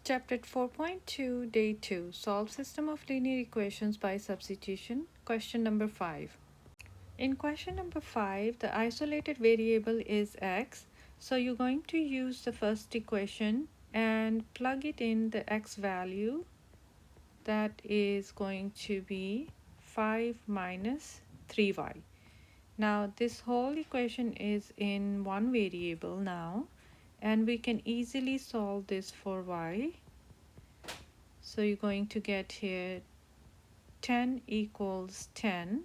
Chapter 4.2, Day 2, Solve System of Linear Equations by Substitution. Question number 5. In question number 5, the isolated variable is x. So you're going to use the first equation and plug it in the x value. That is going to be 5 minus 3y. Now this whole equation is in one variable now, and we can easily solve this for y. So you're going to get here 10 equals 10,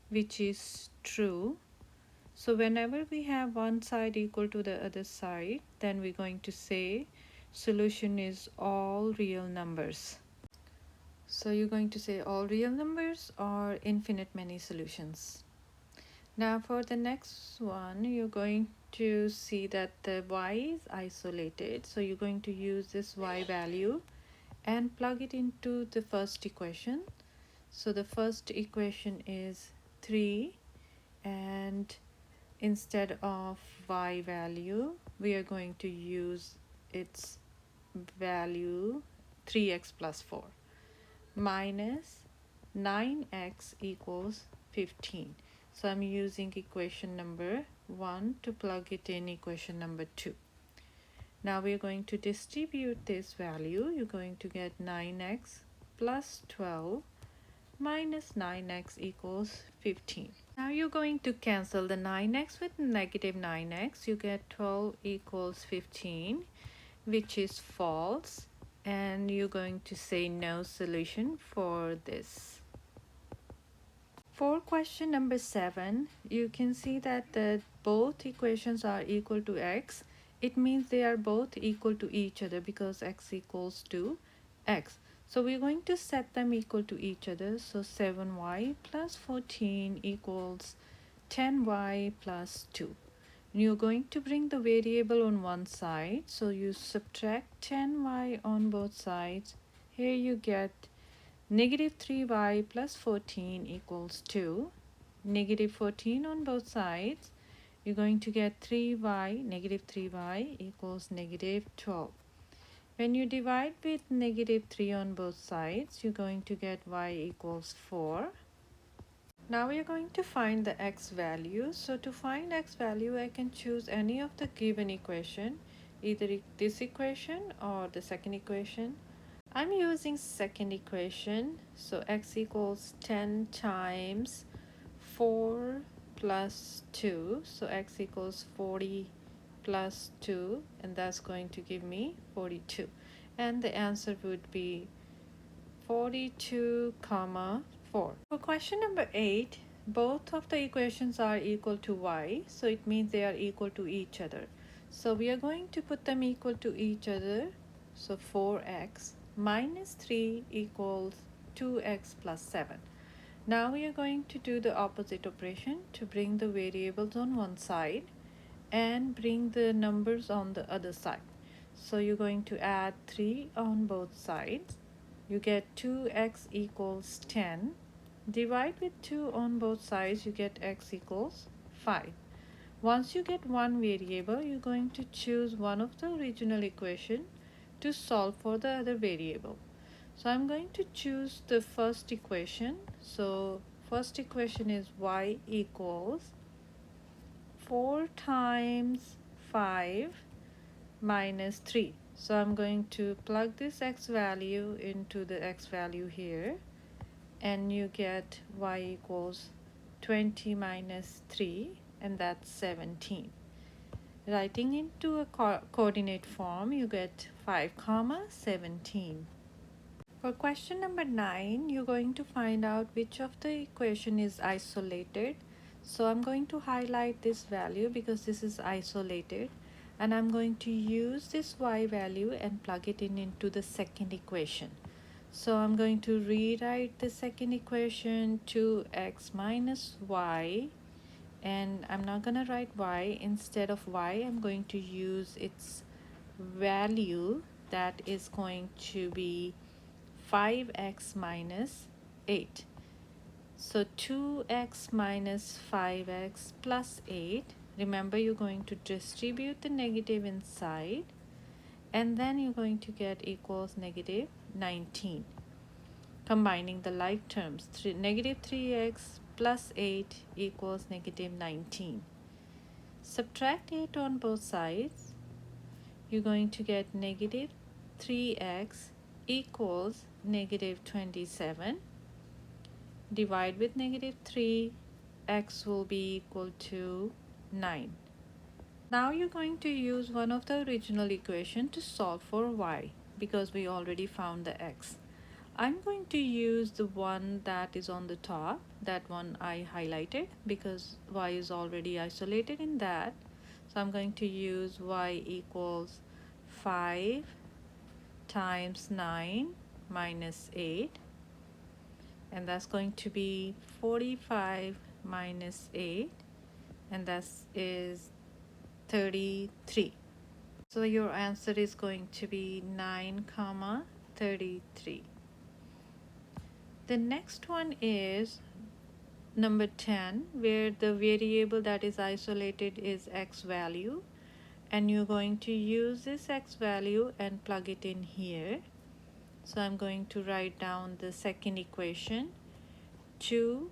which is true. So whenever we have one side equal to the other side, then we're going to say solution is all real numbers. So you're going to say all real numbers or infinite many solutions. Now for the next one, you're going to see that the y is isolated. So you're going to use this y value and plug it into the first equation. So the first equation is 3, and instead of y value we are going to use its value 3x plus 4 minus 9x equals 15. So I'm using equation number 1 to plug it in equation number 2. Now we're going to distribute this value. You're going to get 9x plus 12 minus 9x equals 15. Now you're going to cancel the 9x with negative 9x. You get 12 equals 15, which is false. And you're going to say no solution for this. For question number 7, you can see that both equations are equal to x. It means they are both equal to each other because x equals to x. So we're going to set them equal to each other. So 7y plus 14 equals 10y plus 2. You're going to bring the variable on one side. So you subtract 10y on both sides. Here you get negative 3y plus 14 equals 2. Negative 14 on both sides. You're going to get 3y, negative 3y equals negative 12. When you divide with negative 3 on both sides, you're going to get y equals 4. Now we are going to find the x value. So to find x value, I can choose any of the given equation, either this equation or the second equation. I'm using second equation. So x equals 10 times 4 plus 2. So x equals 40 plus 2, and that's going to give me 42. And the answer would be 42 comma 4. For question number 8, both of the equations are equal to y, so it means they are equal to each other. So we are going to put them equal to each other. So 4x minus 3 equals 2x plus 7. Now we are going to do the opposite operation to bring the variables on one side and bring the numbers on the other side. So you're going to add 3 on both sides. You get 2x equals 10. Divide with 2 on both sides, you get x equals 5. Once you get one variable, you're going to choose one of the original equation to solve for the other variable. So I'm going to choose the first equation. So first equation is y equals 4 times 5 minus 3. So I'm going to plug this x value into the x value here, and you get y equals 20 minus 3, and that's 17. Writing into a coordinate form, you get 5 comma 17. For question number 9, you're going to find out which of the equation is isolated. So I'm going to highlight this value because this is isolated, and I'm going to use this y value and plug it in into the second equation. So I'm going to rewrite the second equation, 2x minus y, and I'm not going to write y. Instead of y, I'm going to use its value, that is going to be 5x minus 8. So 2x minus 5x plus 8. Remember, you're going to distribute the negative inside and then you're going to get equals negative 19. Combining the like terms, negative 3x plus 8 equals negative 19. Subtract 8 on both sides. You're going to get negative 3x equals negative 27. Divide with negative 3, x will be equal to 9. Now you're going to use one of the original equation to solve for y because we already found the x. I'm going to use the one that is on the top, that one I highlighted because y is already isolated in that. So I'm going to use y equals 5 times 9 minus 8, and that's going to be 45 minus 8, and that is 33. So your answer is going to be 9 comma 33. The next one is number 10, where the variable that is isolated is x value, and you're going to use this x value and plug it in here. So I'm going to write down the second equation. 2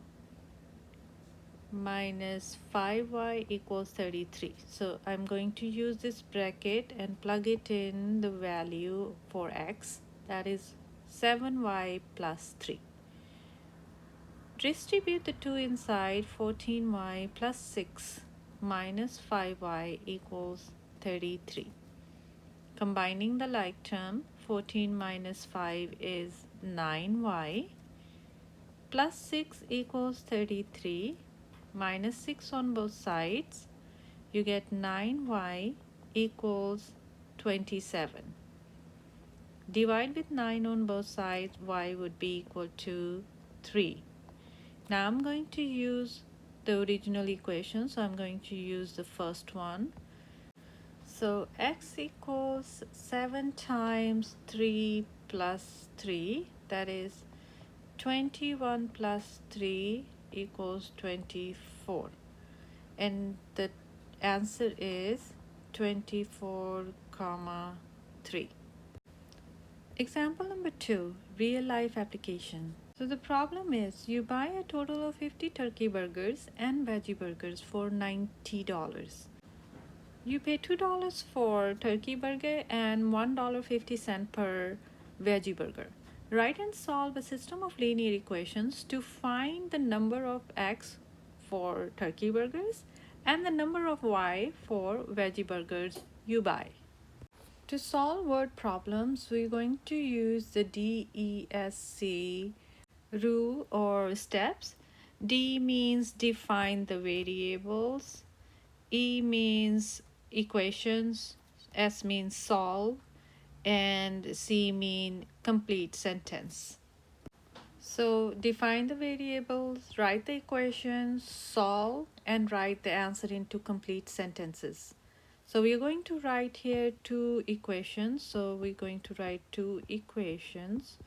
minus 5y equals 33. So I'm going to use this bracket and plug it in the value for x, that is 7y plus 3. Distribute the 2 inside. 14y plus 6 minus 5y equals 33. Combining the like term, 14 minus 5 is 9y plus 6 equals 33. Minus 6 on both sides, you get 9y equals 27. Divide with 9 on both sides, y would be equal to 3. Now I'm going to use the original equation, so I'm going to use the first one. So x equals 7 times 3 plus 3, that is 21 plus 3 equals 24, and the answer is 24 comma 3. Example number 2, real life application. So the problem is you buy a total of 50 turkey burgers and veggie burgers for $90. You pay $2 for turkey burger and $1.50 per veggie burger. Write and solve a system of linear equations to find the number of x for turkey burgers and the number of y for veggie burgers you buy. To solve word problems, we're going to use the DESC rule or steps. D means define the variables, E means equations, S means solve, and C mean complete sentence. So define the variables, write the equations, solve, and write the answer into complete sentences. So we're going to write here 2 equations. So we're going to write 2 equations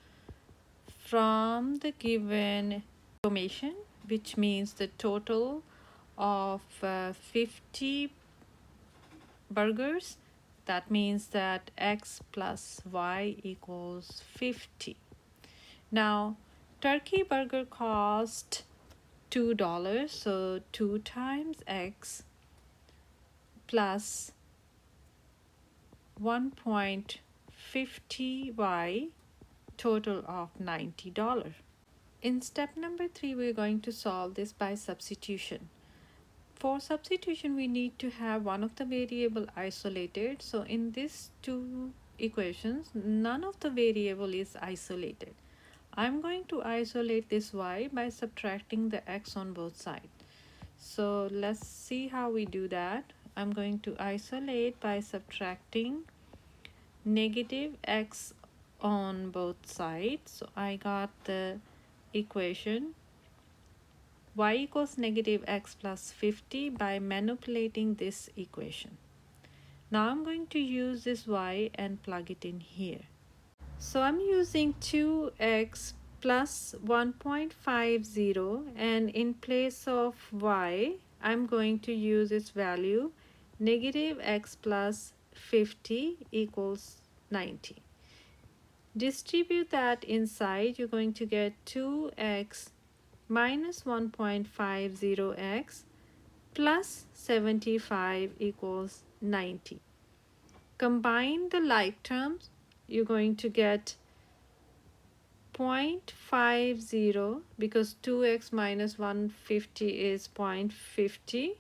from the given information, which means the total of 50 burgers. That means that x plus y equals 50. Now, turkey burger cost $2, so 2 times x plus 1.50y, total of $90. In step number 3, we're going to solve this by substitution. For substitution, we need to have one of the variable isolated. So in these 2 equations, none of the variable is isolated. I'm going to isolate this y by subtracting the x on both sides. So let's see how we do that. I'm going to isolate by subtracting negative x on both sides. So I got the equation y equals negative x plus 50 by manipulating this equation. Now I'm going to use this y and plug it in here. So I'm using 2x plus 1.50, and in place of y, I'm going to use its value negative x plus 50 equals 90. Distribute that inside, you're going to get 2x minus 1.50x plus 75 equals 90. Combine the like terms, you're going to get 0.50 because 2x minus 150 is 0.50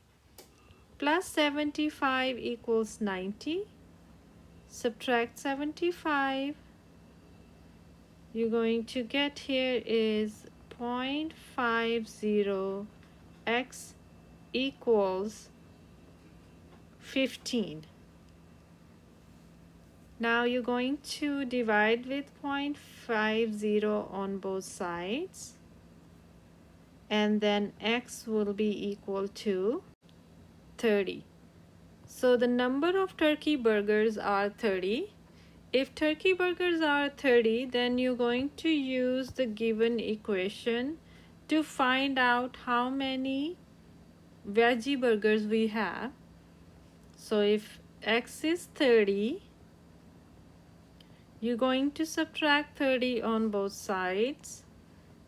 plus 75 equals 90. Subtract 75. You're going to get here is 0.50x equals 15. Now you're going to divide with 0.50 on both sides, and then x will be equal to 30. So the number of turkey burgers are 30. If turkey burgers are 30, then you're going to use the given equation to find out how many veggie burgers we have. So if x is 30, you're going to subtract 30 on both sides.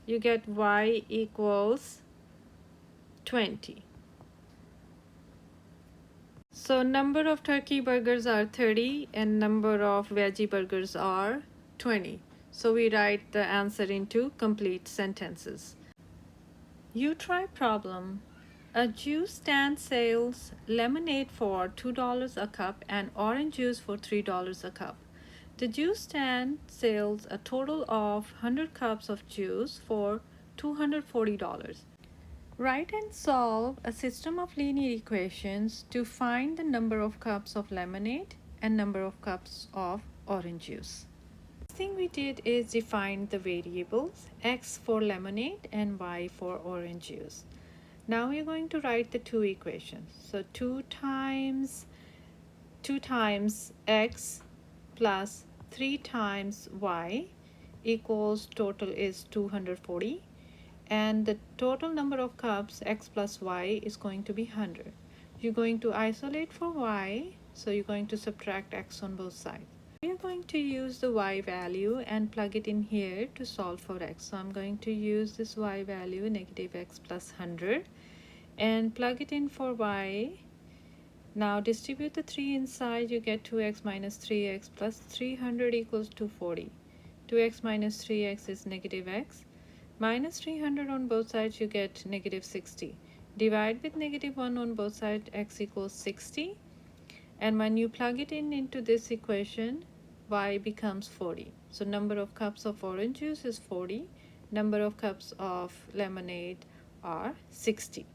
You get y equals 20. So number of turkey burgers are 30 and number of veggie burgers are 20. So we write the answer into complete sentences. You try problem. A juice stand sells lemonade for $2 a cup and orange juice for $3 a cup. The juice stand sells a total of 100 cups of juice for $240. Write and solve a system of linear equations to find the number of cups of lemonade and number of cups of orange juice. First thing we did is define the variables x for lemonade and y for orange juice. Now we're going to write the two equations. So 2 times x plus 3 times y equals total is 240, and the total number of cups x plus y is going to be 100. You're going to isolate for y, so you're going to subtract x on both sides. We are going to use the y value and plug it in here to solve for x. So I'm going to use this y value, negative x plus 100, and plug it in for y. Now distribute the 3 inside, you get 2x minus 3x plus 300 equals 240. 2x minus 3x is negative x. Minus 300 on both sides, you get negative 60. Divide with negative 1 on both sides, x equals 60. And when you plug it in into this equation, y becomes 40. So number of cups of orange juice is 40. Number of cups of lemonade are 60.